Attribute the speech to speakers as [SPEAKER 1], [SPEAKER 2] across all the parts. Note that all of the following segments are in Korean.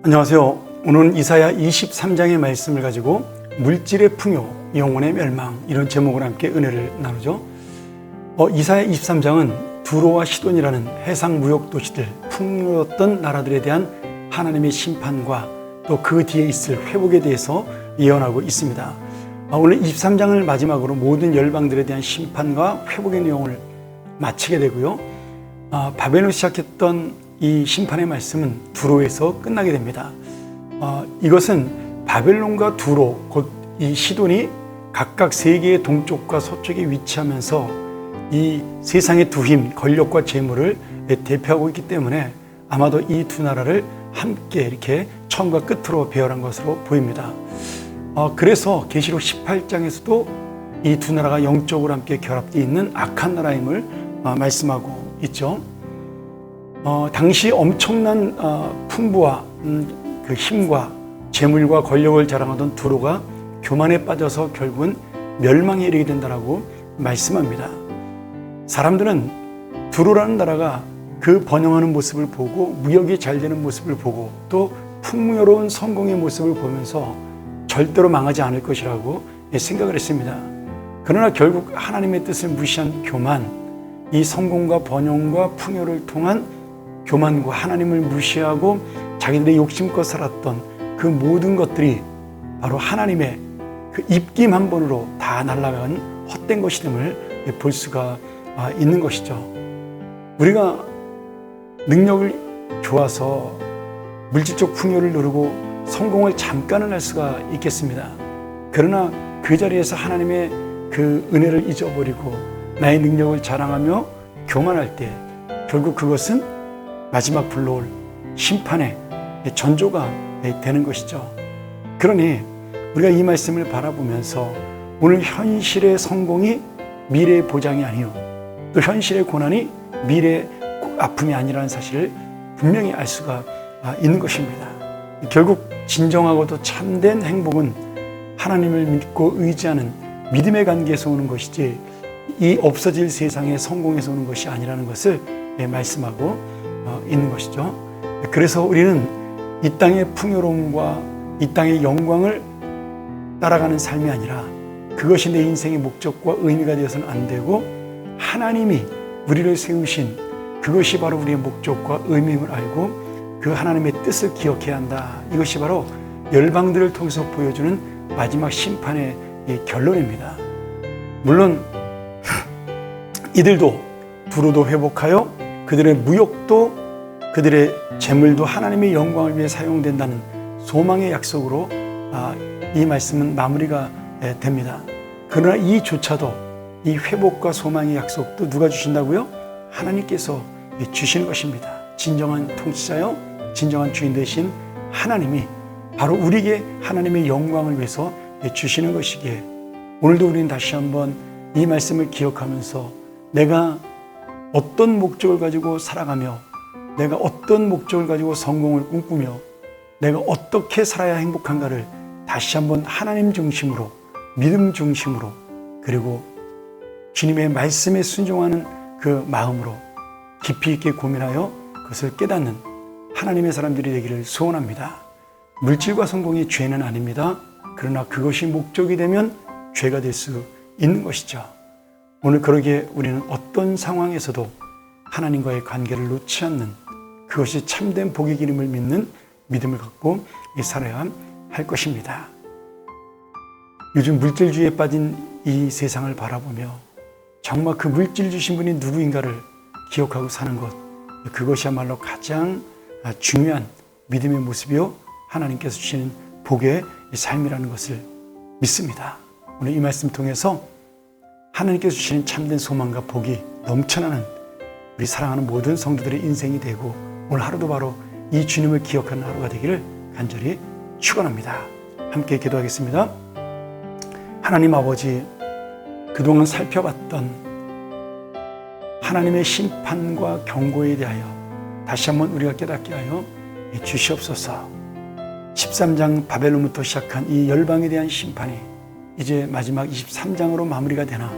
[SPEAKER 1] 안녕하세요. 오늘은 이사야 23장의 말씀을 가지고 물질의 풍요, 영혼의 멸망 이런 제목으로 함께 은혜를 나누죠. 이사야 23장은 두로와 시돈이라는 해상 무역 도시들, 풍요였던 나라들에 대한 하나님의 심판과 또 그 뒤에 있을 회복에 대해서 예언하고 있습니다. 오늘 23장을 마지막으로 모든 열방들에 대한 심판과 회복의 내용을 마치게 되고요. 바벨론을 시작했던 이 심판의 말씀은 두로에서 끝나게 됩니다. 이것은 바벨론과 두로, 곧 이 시돈이 각각 세계의 동쪽과 서쪽에 위치하면서 이 세상의 두 힘, 권력과 재물을 대표하고 있기 때문에 아마도 이 두 나라를 함께 이렇게 처음과 끝으로 배열한 것으로 보입니다. 그래서 계시록 18장에서도 이 두 나라가 영적으로 함께 결합되어 있는 악한 나라임을 말씀하고 있죠. 당시 엄청난 풍부와 그 힘과 재물과 권력을 자랑하던 두로가 교만에 빠져서 결국은 멸망에 이르게 된다라고 말씀합니다. 사람들은 두로라는 나라가 그 번영하는 모습을 보고 무역이 잘 되는 모습을 보고 또 풍요로운 성공의 모습을 보면서 절대로 망하지 않을 것이라고 생각을 했습니다. 그러나 결국 하나님의 뜻을 무시한 교만, 이 성공과 번영과 풍요를 통한 교만과 하나님을 무시하고 자기들의 욕심껏 살았던 그 모든 것들이 바로 하나님의 그 입김 한 번으로 다 날아간 헛된 것임을 볼 수가 있는 것이죠. 우리가 능력을 좋아서 물질적 풍요를 누리고 성공을 잠깐은 할 수가 있겠습니다. 그러나 그 자리에서 하나님의 그 은혜를 잊어버리고 나의 능력을 자랑하며 교만할 때 결국 그것은 마지막 불러올 심판의 전조가 되는 것이죠. 그러니 우리가 이 말씀을 바라보면서 오늘 현실의 성공이 미래의 보장이 아니요 또 현실의 고난이 미래의 아픔이 아니라는 사실을 분명히 알 수가 있는 것입니다. 결국 진정하고도 참된 행복은 하나님을 믿고 의지하는 믿음의 관계에서 오는 것이지 이 없어질 세상의 성공에서 오는 것이 아니라는 것을 말씀하고 있는 것이죠. 그래서 우리는 이 땅의 풍요로움과 이 땅의 영광을 따라가는 삶이 아니라 그것이 내 인생의 목적과 의미가 되어서는 안 되고 하나님이 우리를 세우신 그것이 바로 우리의 목적과 의미임을 알고 그 하나님의 뜻을 기억해야 한다. 이것이 바로 열방들을 통해서 보여주는 마지막 심판의 결론입니다. 물론 이들도 두로도 회복하여 그들의 무역도 그들의 재물도 하나님의 영광을 위해 사용된다는 소망의 약속으로 이 말씀은 마무리가 됩니다. 그러나 이조차도 이 회복과 소망의 약속도 누가 주신다고요? 하나님께서 주시는 것입니다. 진정한 통치자요 진정한 주인 되신 하나님이 바로 우리에게 하나님의 영광을 위해서 주시는 것이기에 오늘도 우리는 다시 한번 이 말씀을 기억하면서 내가 어떤 목적을 가지고 살아가며 내가 어떤 목적을 가지고 성공을 꿈꾸며 내가 어떻게 살아야 행복한가를 다시 한번 하나님 중심으로 믿음 중심으로 그리고 주님의 말씀에 순종하는 그 마음으로 깊이 있게 고민하여 그것을 깨닫는 하나님의 사람들이 되기를 소원합니다. 물질과 성공이 죄는 아닙니다. 그러나 그것이 목적이 되면 죄가 될 수 있는 것이죠. 오늘 그러기에 우리는 어떤 상황에서도 하나님과의 관계를 놓지 않는 그것이 참된 복의 기름을 믿는 믿음을 갖고 살아야 할 것입니다. 요즘 물질주의에 빠진 이 세상을 바라보며 정말 그 물질 주신 분이 누구인가를 기억하고 사는 것, 그것이야말로 가장 중요한 믿음의 모습이요 하나님께서 주시는 복의 삶이라는 것을 믿습니다. 오늘 이 말씀 통해서 하나님께서 주시는 참된 소망과 복이 넘쳐나는 우리 사랑하는 모든 성도들의 인생이 되고 오늘 하루도 바로 이 주님을 기억하는 하루가 되기를 간절히 축원합니다. 함께 기도하겠습니다. 하나님 아버지, 그동안 살펴봤던 하나님의 심판과 경고에 대하여 다시 한번 우리가 깨닫게 하여 주시옵소서. 13장 바벨론부터 시작한 이 열방에 대한 심판이 이제 마지막 23장으로 마무리가 되나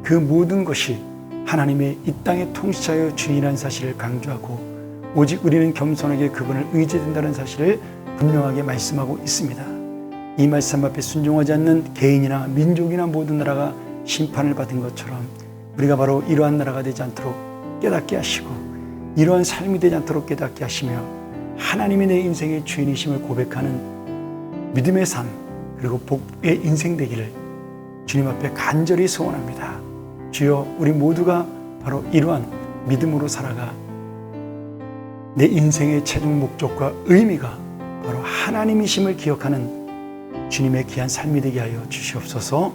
[SPEAKER 1] 그 모든 것이 하나님의 이 땅의 통치자여 주인이라는 사실을 강조하고 오직 우리는 겸손하게 그분을 의지된다는 사실을 분명하게 말씀하고 있습니다. 이 말씀 앞에 순종하지 않는 개인이나 민족이나 모든 나라가 심판을 받은 것처럼 우리가 바로 이러한 나라가 되지 않도록 깨닫게 하시고 이러한 삶이 되지 않도록 깨닫게 하시며 하나님이 내 인생의 주인이심을 고백하는 믿음의 삶 그리고 복의 인생 되기를 주님 앞에 간절히 소원합니다. 주여, 우리 모두가 바로 이러한 믿음으로 살아가 내 인생의 최종 목적과 의미가 바로 하나님이심을 기억하는 주님의 귀한 삶이 되게 하여 주시옵소서.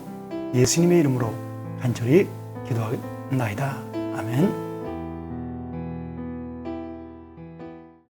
[SPEAKER 1] 예수님의 이름으로 간절히 기도하나이다. 아멘.